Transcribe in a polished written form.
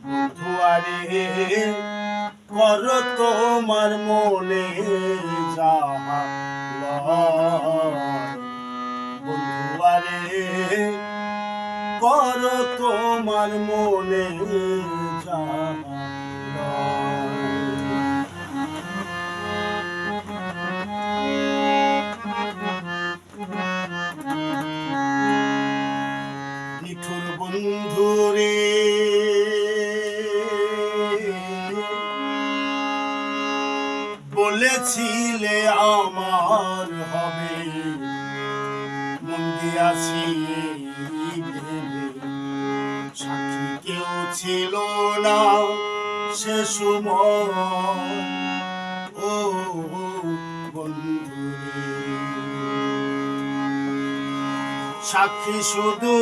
বন্ধুয়ারে কর তোমার মনে যাহা লয়। বন্ধুয়ারে কর তোমার মনে যাহা নিঠুর বন্ধুরে বলেছিলে আমার হবে, মন দিয়াছি ভেবে, সাক্ষী কেউ ছিল না সে সময়। ও বন্ধুরে সাক্ষী শুধু